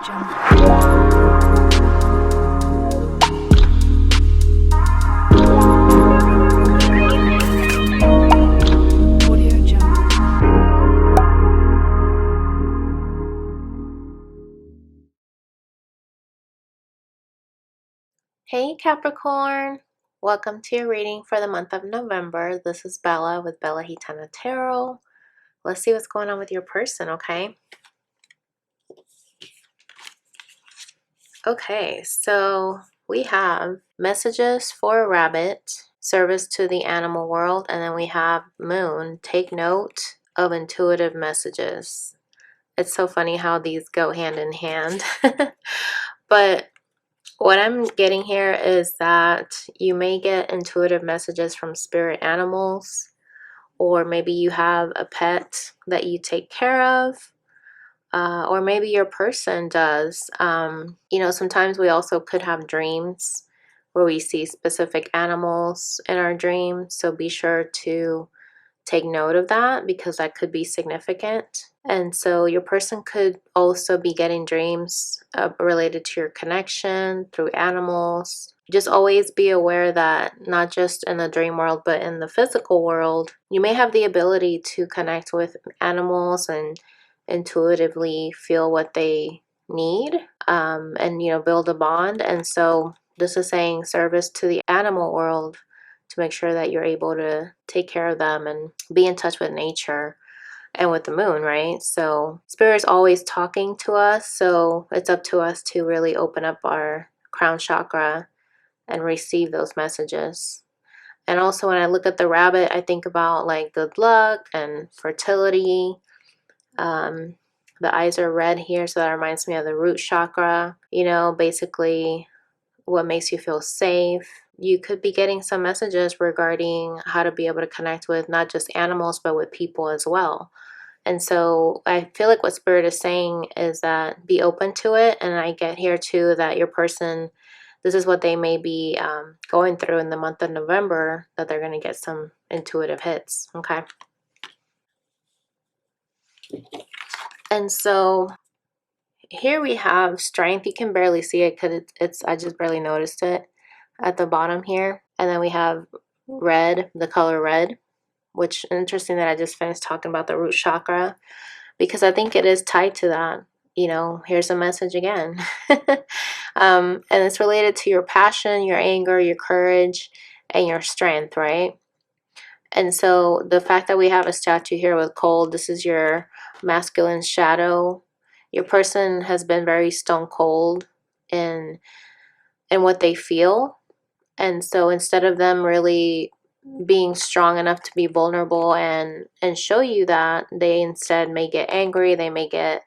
Hey Capricorn, welcome to your reading for the month of November. This is Bella with Bella Gitana Tarot. Let's see what's going on with your person, okay? Okay, so we have messages for a rabbit, service to the animal world, and then we have moon, take note of intuitive messages. It's so funny how these go hand in hand. But what I'm getting here is that you may get intuitive messages from spirit animals, or maybe you have a pet that you take care of, or maybe your person does. You know, sometimes we also could have dreams where we see specific animals in our dreams, so be sure to take note of that because that could be significant. And so your person could also be getting dreams related to your connection through animals. Just always be aware that not just in the dream world, but in the physical world, you may have the ability to connect with animals and intuitively feel what they need, and, you know, build a bond. And so this is saying service to the animal world to make sure that you're able to take care of them and be in touch with nature and with the moon, right? So Spirit's always talking to us, so it's up to us to really open up our crown chakra and receive those messages. And also when I look at the rabbit, I think about like good luck and fertility. The eyes are red here, so that reminds me of the root chakra, you know, basically what makes you feel safe. You could be getting some messages regarding how to be able to connect with not just animals, but with people as well. And so I feel like what Spirit is saying is that be open to it. And I get here too that your person, this is what they may be going through in the month of November, that they're going to get some intuitive hits. Okay. And so here we have strength. You can barely see it because it's I just barely noticed it at the bottom here. And then we have red, the color red, which interesting that I just finished talking about the root chakra because I think it is tied to that. You know, here's a message again. And it's related to your passion, your anger, your courage, and your strength, right? And so the fact that we have a statue here with cold, this is your masculine shadow. Your person has been very stone cold in what they feel. And so instead of them really being strong enough to be vulnerable and show you that, they instead may get angry, they may get,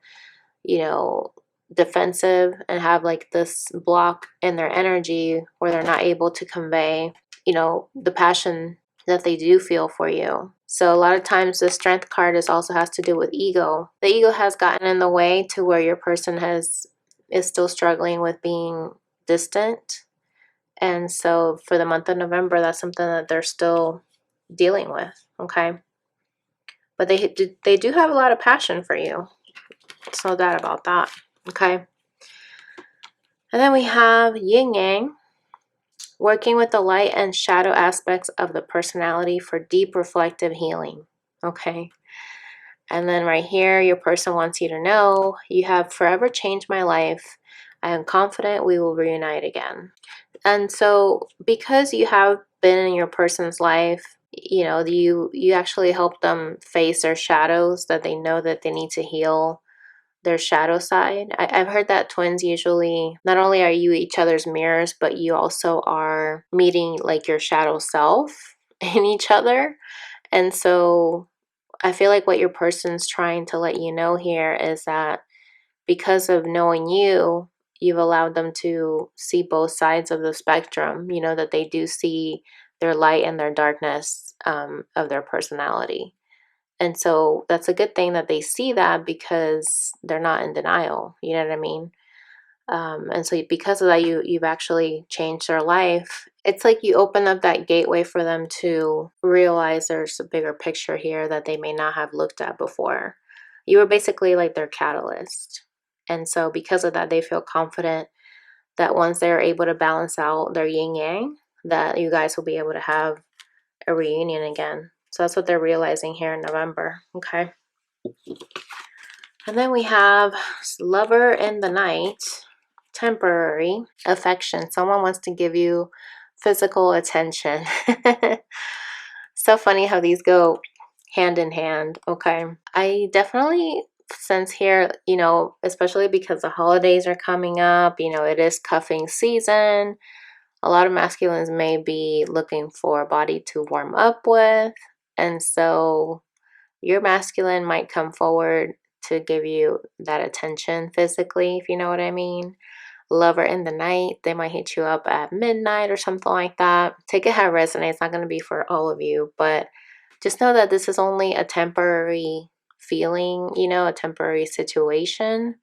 you know, defensive and have like this block in their energy where they're not able to convey, you know, the passion that they do feel for you. So a lot of times the strength card also has to do with ego. The ego has gotten in the way to where your person is still struggling with being distant. And so for the month of November, that's something that they're still dealing with, okay? But they do have a lot of passion for you. There's no doubt about that, okay? And then we have yin yang, working with the light and shadow aspects of the personality for deep reflective healing, okay? And then right here, your person wants you to know, you have forever changed my life. I am confident we will reunite again. And so because you have been in your person's life, you know, you actually help them face their shadows, that they know that they need to heal their shadow side. I've heard that twins usually, not only are you each other's mirrors, but you also are meeting like your shadow self in each other. And so I feel like what your person's trying to let you know here is that because of knowing you, you've allowed them to see both sides of the spectrum, you know, that they do see their light and their darkness of their personality. And so that's a good thing that they see that because they're not in denial, you know what I mean? And so because of that, you've actually changed their life. It's like you open up that gateway for them to realize there's a bigger picture here that they may not have looked at before. You were basically like their catalyst. And so because of that, they feel confident that once they're able to balance out their yin yang, that you guys will be able to have a reunion again. So that's what they're realizing here in November. Okay. And then we have lover in the night, temporary affection. Someone wants to give you physical attention. So funny how these go hand in hand. Okay. I definitely sense here, you know, especially because the holidays are coming up, you know, it is cuffing season. A lot of masculines may be looking for a body to warm up with. And so your masculine might come forward to give you that attention physically, if you know what I mean. Lover in the night, they might hit you up at midnight or something like that. Take it how it resonates. It's not going to be for all of you, but just know that this is only a temporary feeling, you know, a temporary situation,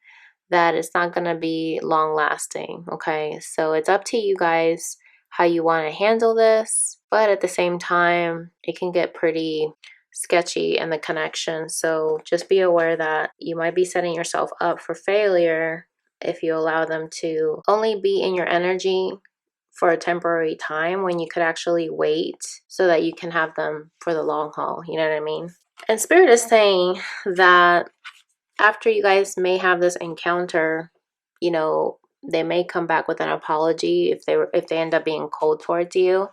that it's not going to be long lasting. Okay. So it's up to you guys how you want to handle this, but at the same time, it can get pretty sketchy in the connection. So just be aware that you might be setting yourself up for failure if you allow them to only be in your energy for a temporary time when you could actually wait so that you can have them for the long haul. You know what I mean? And Spirit is saying that after you guys may have this encounter, you know, they may come back with an apology if they end up being cold towards you.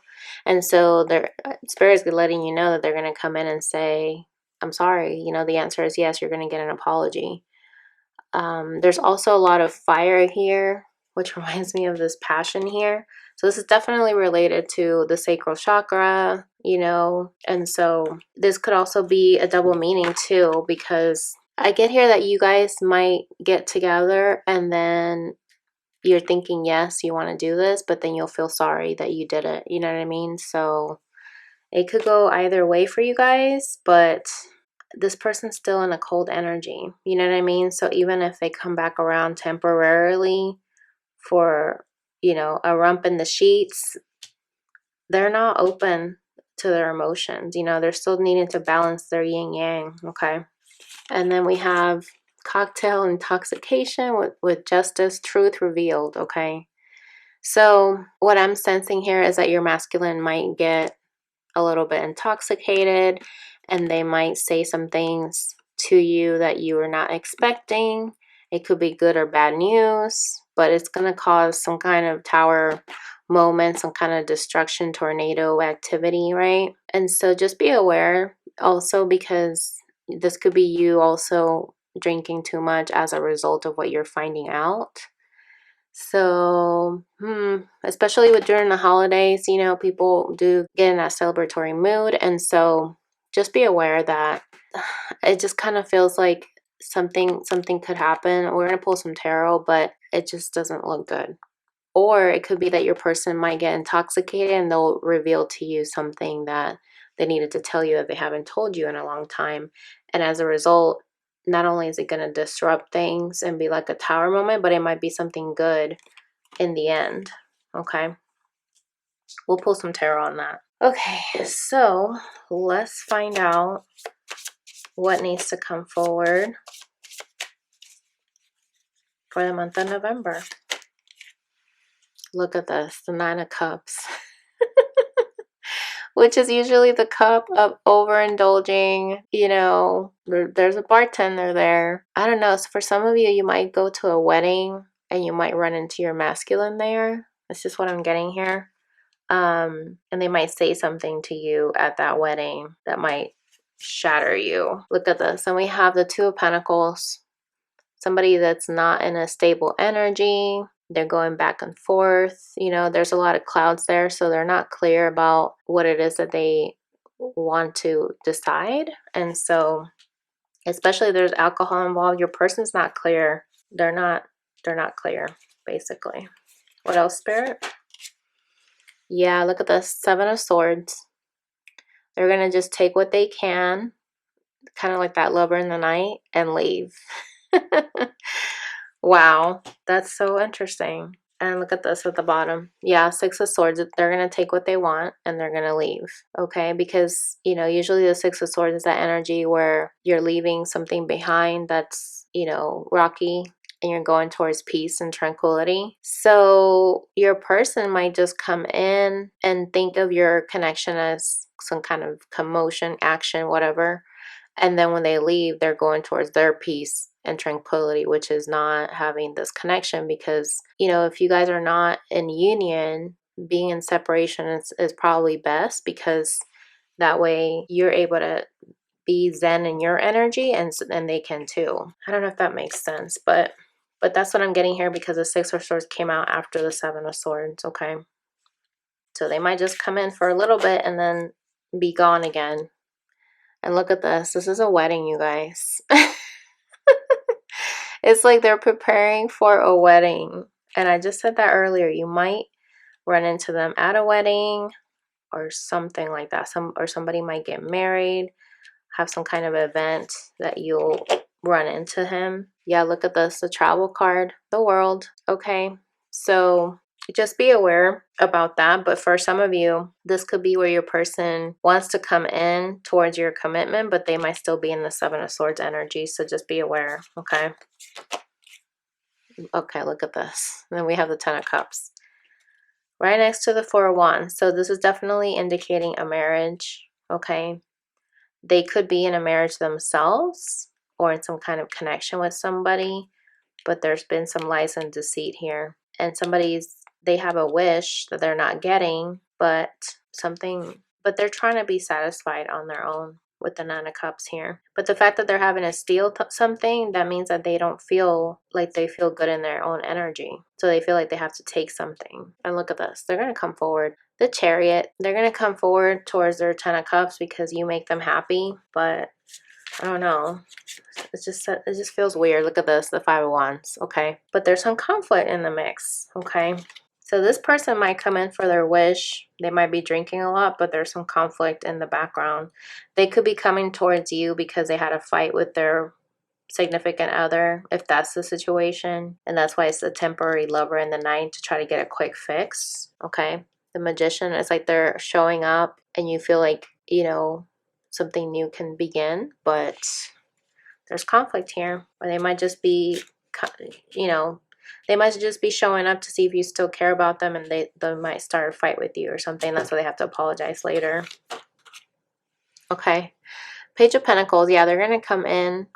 And so their Spirit is letting you know that they're going to come in and say, I'm sorry. You know, the answer is yes, you're going to get an apology. There's also a lot of fire here, which reminds me of this passion here. So this is definitely related to the sacral chakra, you know, and so this could also be a double meaning too, because I get here that you guys might get together and then you're thinking, yes, you want to do this, but then you'll feel sorry that you did it. You know what I mean? So it could go either way for you guys, but this person's still in a cold energy. You know what I mean? So even if they come back around temporarily for, you know, a rump in the sheets, they're not open to their emotions. You know, they're still needing to balance their yin yang. Okay. And then we have cocktail intoxication with justice, truth revealed. Okay. So what I'm sensing here is that your masculine might get a little bit intoxicated and they might say some things to you that you were not expecting. It could be good or bad news, but it's going to cause some kind of tower moment, some kind of destruction, tornado activity, right? And so just be aware also, because this could be you also drinking too much as a result of what you're finding out. So, especially with during the holidays, you know, people do get in that celebratory mood. And so just be aware that it just kind of feels like something could happen. We're going to pull some tarot, but it just doesn't look good. Or it could be that your person might get intoxicated and they'll reveal to you something that they needed to tell you that they haven't told you in a long time. And as a result, not only is it going to disrupt things and be like a tower moment, but it might be something good in the end. Okay. We'll pull some tarot on that. Okay. So let's find out what needs to come forward for the month of November. Look at this, the 9 of Cups. Which is usually the cup of overindulging, you know, there's a bartender there. I don't know. So for some of you, you might go to a wedding and you might run into your masculine there. That's just what I'm getting here. And they might say something to you at that wedding that might shatter you. Look at this. And we have the 2 of Pentacles. Somebody that's not in a stable energy. They're going back and forth. You know, there's a lot of clouds there, so they're not clear about what it is that they want to decide. And so, especially if there's alcohol involved, your person's not clear. They're not clear, basically. What else, Spirit? Yeah, look at the 7 of Swords. They're going to just take what they can, kind of like that lover in the night, and leave. Wow, that's so interesting. And look at this at the bottom. Yeah, 6 of Swords. They're going to take what they want and they're going to leave. Okay, because, you know, usually the 6 of Swords is that energy where you're leaving something behind that's, you know, rocky. and you're going towards peace and tranquility. So your person might just come in and think of your connection as some kind of commotion, action, whatever. And then when they leave, they're going towards their peace and tranquility, which is not having this connection. Because, you know, if you guys are not in union, being in separation is probably best, because that way you're able to be zen in your energy, and they can too. I don't know if that makes sense, but that's what I'm getting here, because the Six of Swords came out after the Seven of Swords. Okay, so they might just come in for a little bit and then be gone again. And look at this. This is a wedding, you guys. It's like they're preparing for a wedding. And I just said that earlier. You might run into them at a wedding or something like that. Somebody might get married, have some kind of event that you'll run into him. Yeah, look at this, the travel card, the world. Okay, so just be aware about that. But for some of you, this could be where your person wants to come in towards your commitment, but they might still be in the Seven of Swords energy. So just be aware. Okay. Okay, look at this. And then we have the Ten of Cups right next to the Four of Wands. So this is definitely indicating a marriage. Okay. They could be in a marriage themselves or in some kind of connection with somebody, but there's been some lies and deceit here. And they have a wish that they're not getting, but they're trying to be satisfied on their own with the Nine of Cups here. But the fact that they're having to steal something, that means that they don't feel like they feel good in their own energy. So they feel like they have to take something. And look at this. They're going to come forward. The Chariot, they're going to come forward towards their Ten of Cups because you make them happy. But I don't know. It just feels weird. Look at this, the Five of Wands. Okay. But there's some conflict in the mix. Okay. So this person might come in for their wish. They might be drinking a lot, but there's some conflict in the background. They could be coming towards you because they had a fight with their significant other, if that's the situation. And that's why it's a temporary lover in the night, to try to get a quick fix. Okay. The Magician, it's like they're showing up and you feel like, you know, something new can begin, but there's conflict here. Or they might just be, you know, they might just be showing up to see if you still care about them, and they might start a fight with you or something. That's why they have to apologize later. Okay. Page of Pentacles. Yeah, they're going to come in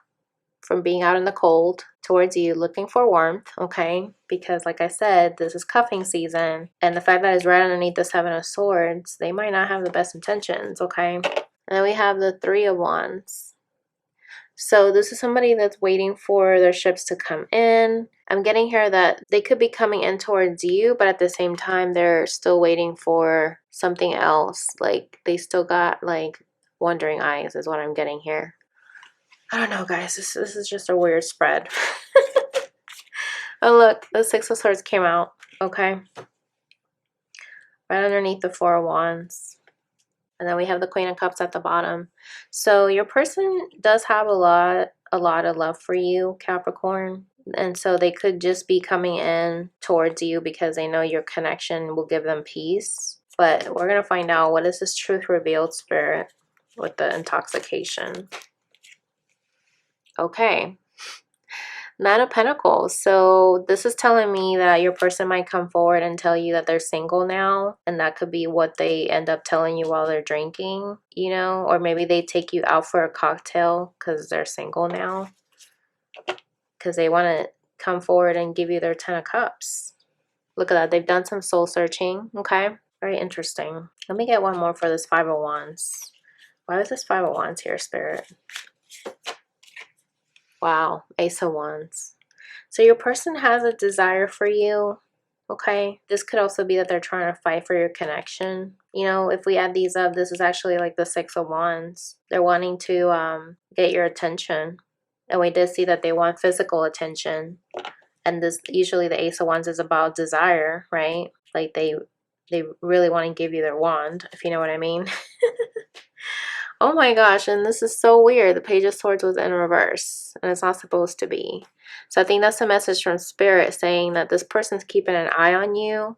from being out in the cold towards you, looking for warmth. Okay. Because like I said, this is cuffing season. And the fact that it's right underneath the Seven of Swords, they might not have the best intentions. Okay. And then we have the Three of Wands. So this is somebody that's waiting for their ships to come in. I'm getting here that they could be coming in towards you, but at the same time, they're still waiting for something else. Like they still got like wandering eyes is what I'm getting here. I don't know, guys. This is just a weird spread. Oh, look, the Six of Swords came out. Okay. Right underneath the Four of Wands. And then we have the Queen of Cups at the bottom. So your person does have a lot of love for you, Capricorn. And so they could just be coming in towards you because they know your connection will give them peace. But we're going to find out, what is this truth revealed, Spirit, with the intoxication. Okay. Nine of Pentacles. So this is telling me that your person might come forward and tell you that they're single now. And that could be what they end up telling you while they're drinking, you know. Or maybe they take you out for a cocktail because they're single now. Because they want to come forward and give you their Ten of Cups. Look at that. They've done some soul searching. Okay. Very interesting. Let me get one more for this Five of Wands. Why is this Five of Wands here, Spirit? Wow, Ace of Wands. So your person has a desire for you, okay? This could also be that they're trying to fight for your connection. You know, if we add these up, this is actually like the Six of Wands. They're wanting to get your attention. And we did see that they want physical attention. And this, usually the Ace of Wands is about desire, right? Like they really want to give you their wand, if you know what I mean. Oh my gosh, and this is so weird. The Page of Swords was in reverse, and it's not supposed to be. So I think that's a message from Spirit saying that this person's keeping an eye on you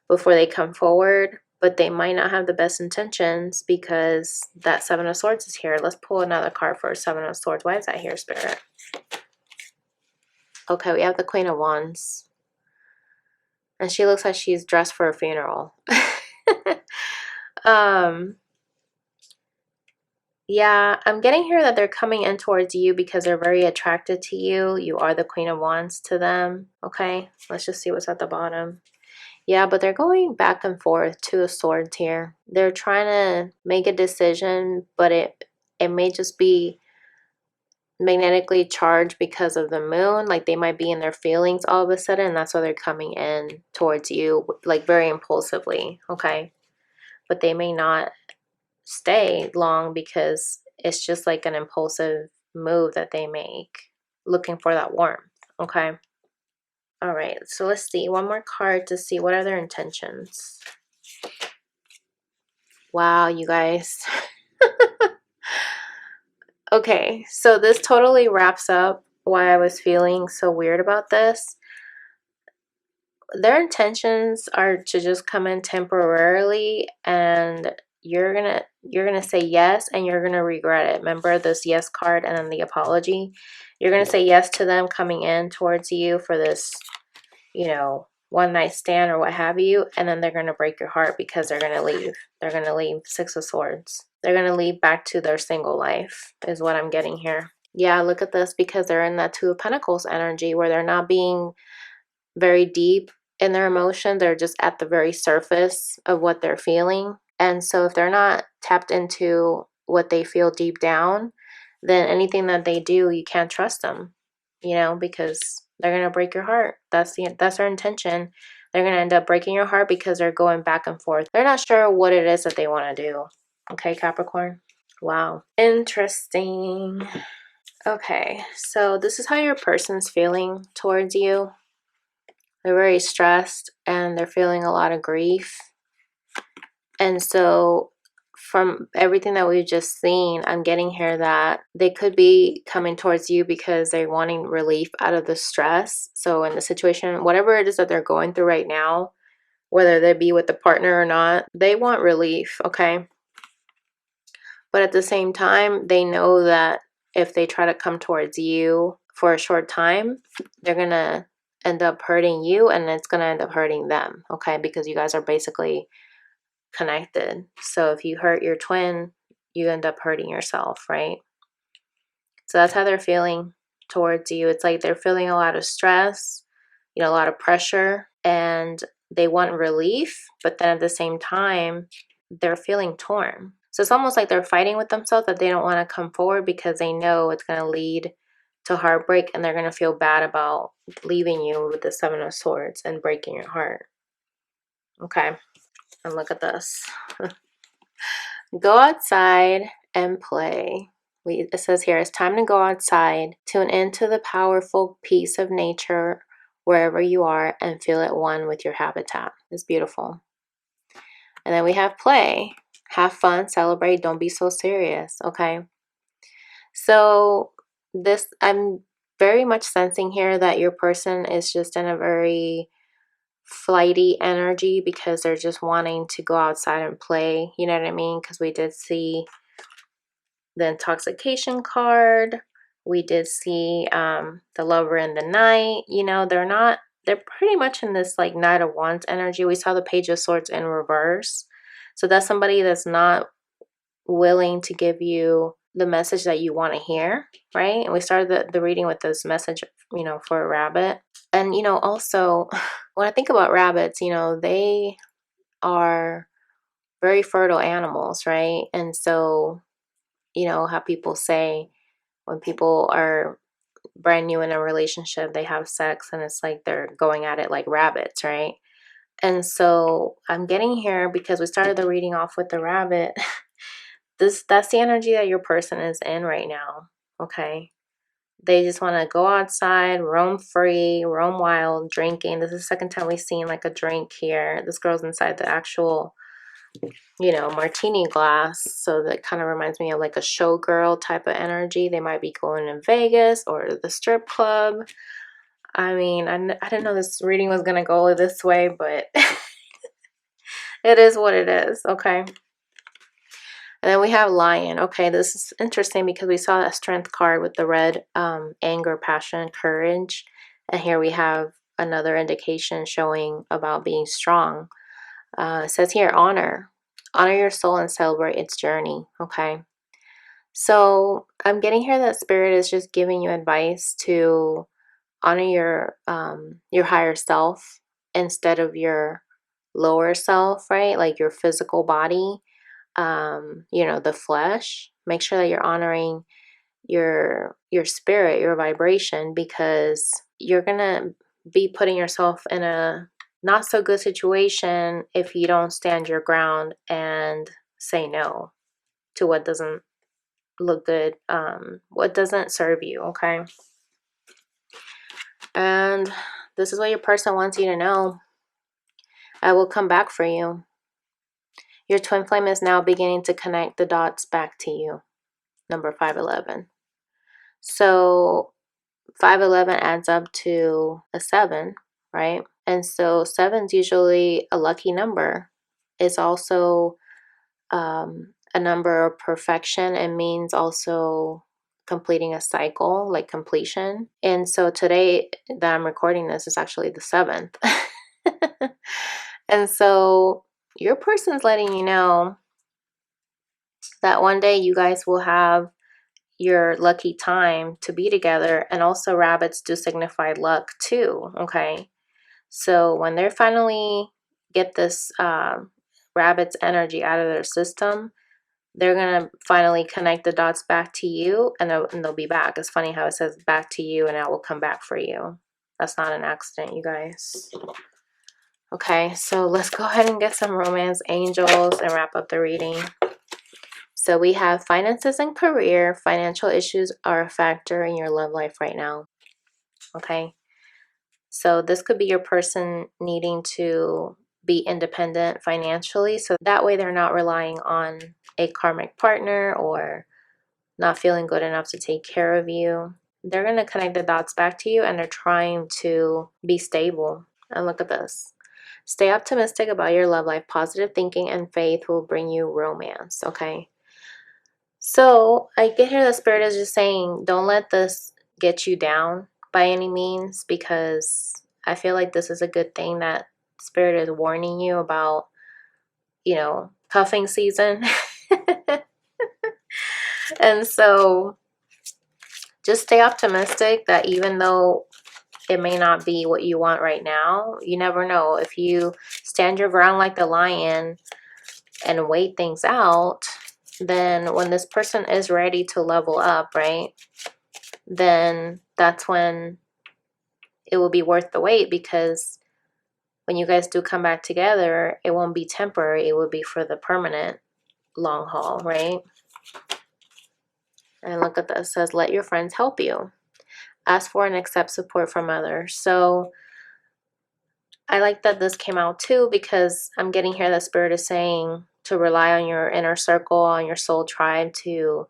before they come forward, but they might not have the best intentions because that Seven of Swords is here. Let's pull another card for Seven of Swords. Why is that here, Spirit? Okay, we have the Queen of Wands. And she looks like she's dressed for a funeral. Yeah, I'm getting here that they're coming in towards you because they're very attracted to you. You are the Queen of Wands to them. Okay, let's just see what's at the bottom. Yeah, but they're going back and forth. Two of Swords here. They're trying to make a decision, but it may just be magnetically charged because of the moon. Like they might be in their feelings all of a sudden, and that's why they're coming in towards you like very impulsively. Okay, but they may not stay long because it's just like an impulsive move that they make, looking for that warmth. Okay, all right, so let's see one more card to see what are their intentions. Wow, you guys. Okay, so this totally wraps up why I was feeling so weird about this. Their intentions are to just come in temporarily, and you're gonna say yes, and you're gonna regret it. Remember this yes card and then the apology. You're gonna say yes to them coming in towards you for this, you know, one night stand or what have you, and then they're gonna break your heart because they're gonna leave. They're gonna leave. Six of Swords. They're gonna leave back to their single life is what I'm getting here. Yeah, look at this, because they're in that Two of Pentacles energy where they're not being very deep in their emotion. They're just at the very surface of what they're feeling. And so if they're not tapped into what they feel deep down, then anything that they do, you can't trust them, you know, because they're going to break your heart. That's their intention. They're going to end up breaking your heart because they're going back and forth. They're not sure what it is that they want to do. Okay, Capricorn. Wow. Interesting. Okay, so this is how your person's feeling towards you. They're very stressed and they're feeling a lot of grief. And so from everything that we've just seen, I'm getting here that they could be coming towards you because they're wanting relief out of the stress. So in the situation, whatever it is that they're going through right now, whether they be with a partner or not, they want relief, okay? But at the same time, they know that if they try to come towards you for a short time, they're going to end up hurting you, and it's going to end up hurting them, okay? Because you guys are basically connected. So if you hurt your twin, you end up hurting yourself, right? So that's how they're feeling towards you. It's like they're feeling a lot of stress, you know, a lot of pressure, and they want relief, but then at the same time, they're feeling torn. So it's almost like they're fighting with themselves that they don't want to come forward because they know it's going to lead to heartbreak, and they're going to feel bad about leaving you with the Seven of Swords and breaking your heart. Okay, and look at this. Go outside and play. It says here, it's time to go outside, tune into the powerful peace of nature wherever you are, and feel it one with your habitat. It's beautiful. And then we have play. Have fun, celebrate, don't be so serious, okay? So this, I'm very much sensing here that your person is just in a very flighty energy because they're just wanting to go outside and play, you know what I mean? Because we did see the intoxication card. We did see the lover in the night. You know, they're pretty much in this like Knight of Wands energy. We saw the Page of Swords in reverse. So that's somebody that's not willing to give you the message that you want to hear, right? And we started the reading with this message, you know, for a rabbit. And, you know, also when I think about rabbits, you know, they are very fertile animals, right? And so, you know, how people say when people are brand new in a relationship, they have sex and it's like they're going at it like rabbits, right? And so I'm getting here because we started the reading off with the rabbit. That's the energy that your person is in right now, okay? They just want to go outside, roam free, roam wild, drinking. This is the second time we've seen like a drink here. This girl's inside the actual, you know, martini glass. So that kind of reminds me of like a showgirl type of energy. They might be going to Vegas or the strip club. I mean, I didn't know this reading was going to go this way, but it is what it is, okay? And then we have Lion. Okay, this is interesting because we saw that Strength card with the red anger, passion, courage. And here we have another indication showing about being strong. It says here, honor your soul and celebrate its journey. Okay, so I'm getting here that Spirit is just giving you advice to honor your higher self instead of your lower self, right? Like your physical body, you know, the flesh. Make sure that you're honoring your spirit, your vibration, because you're gonna be putting yourself in a not so good situation if you don't stand your ground and say no to what doesn't look good, what doesn't serve you. Okay, and this is what your person wants you to know. I will come back for you. Your twin flame is now beginning to connect the dots back to you. Number 511. So 511 adds up to a 7, right? And so 7's usually a lucky number. It's also a number of perfection. It means also completing a cycle, like completion. And so today that I'm recording this is actually the 7th. And so your person's letting you know that one day you guys will have your lucky time to be together. And also rabbits do signify luck too. Okay, so when they finally get this rabbit's energy out of their system, they're gonna finally connect the dots back to you, and they'll be back. It's funny how it says back to you and I will come back for you. That's not an accident, you guys. Okay, so let's go ahead and get some romance angels and wrap up the reading. So we have finances and career. Financial issues are a factor in your love life right now. Okay. So this could be your person needing to be independent financially. So that way they're not relying on a karmic partner or not feeling good enough to take care of you. They're going to connect the dots back to you, and they're trying to be stable. And look at this. Stay optimistic about your love life. Positive thinking and faith will bring you romance. Okay. So I get here the Spirit is just saying, don't let this get you down by any means, because I feel like this is a good thing that Spirit is warning you about, you know, cuffing season. And so just stay optimistic that even though it may not be what you want right now, you never know. If you stand your ground like the lion and wait things out, then when this person is ready to level up, right, then that's when it will be worth the wait, because when you guys do come back together, it won't be temporary. It will be for the permanent long haul, right? And look at this. It says, let your friends help you. Ask for and accept support from others. So I like that this came out too, because I'm getting here that Spirit is saying to rely on your inner circle, on your soul tribe to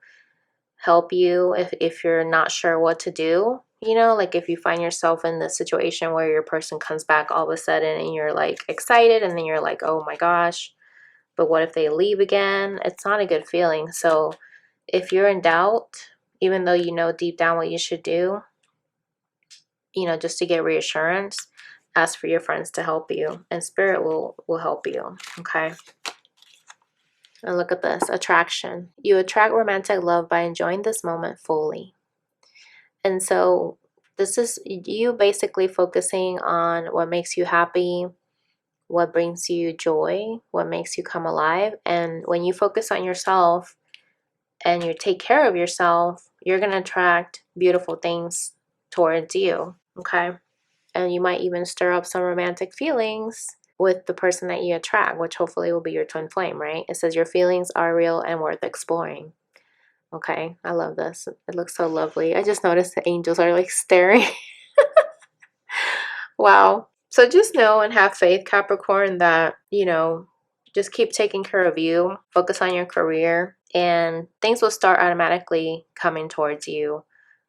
help you if you're not sure what to do. You know, like if you find yourself in this situation where your person comes back all of a sudden and you're like excited, and then you're like, oh my gosh, but what if they leave again? It's not a good feeling. So if you're in doubt, even though you know deep down what you should do, you know, just to get reassurance, ask for your friends to help you, and Spirit will help you. Okay. And look at this, attraction. You attract romantic love by enjoying this moment fully. And so this is you basically focusing on what makes you happy, what brings you joy, what makes you come alive. And when you focus on yourself and you take care of yourself, you're going to attract beautiful things towards you. Okay. And you might even stir up some romantic feelings with the person that you attract, which hopefully will be your twin flame, right? It says your feelings are real and worth exploring. Okay, I love this. It looks so lovely. I just noticed the angels are like staring. Wow. So just know and have faith, Capricorn, that, you know, just keep taking care of you, focus on your career, and things will start automatically coming towards you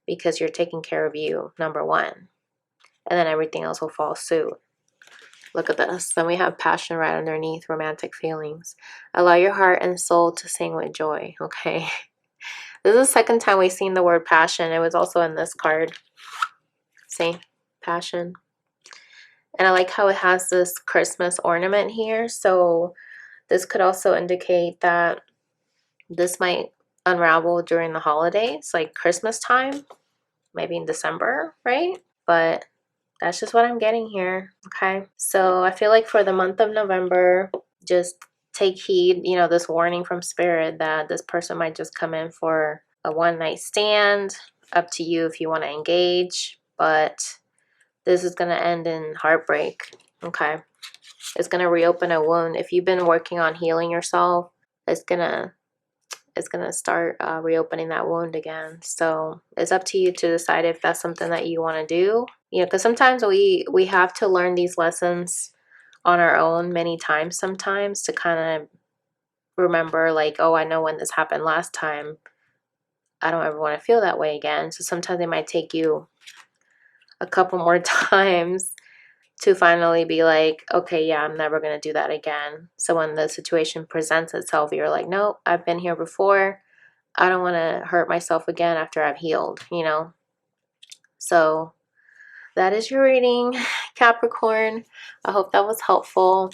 because you're taking care of you, number one. And then everything else will fall suit. Look at this. Then we have passion right underneath, romantic feelings. Allow your heart and soul to sing with joy. Okay. This is the second time we've seen the word passion. It was also in this card. See? compassion. And I like how it has this Christmas ornament here. So this could also indicate that this might unravel during the holidays, like Christmas time, maybe in December, right? But that's just what I'm getting here, okay? So I feel like for the month of November, just take heed, you know, this warning from Spirit that this person might just come in for a one-night stand. Up to you if you want to engage, but this is going to end in heartbreak, okay? It's going to reopen a wound. If you've been working on healing yourself, it's going to start reopening that wound again. So it's up to you to decide if that's something that you want to do. You know, because sometimes we have to learn these lessons on our own many times sometimes to kind of remember, like, oh, I know when this happened last time, I don't ever want to feel that way again. So sometimes it might take you a couple more times to finally be like, okay, yeah, I'm never going to do that again. So when the situation presents itself, you're like, no, I've been here before. I don't want to hurt myself again after I've healed, you know? So that is your reading, Capricorn. I hope that was helpful.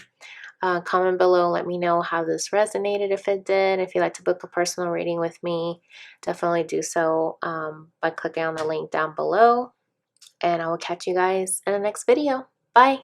Comment below, let me know how this resonated, if it did. If you'd like to book a personal reading with me, definitely do so by clicking on the link down below. And I will catch you guys in the next video. Bye.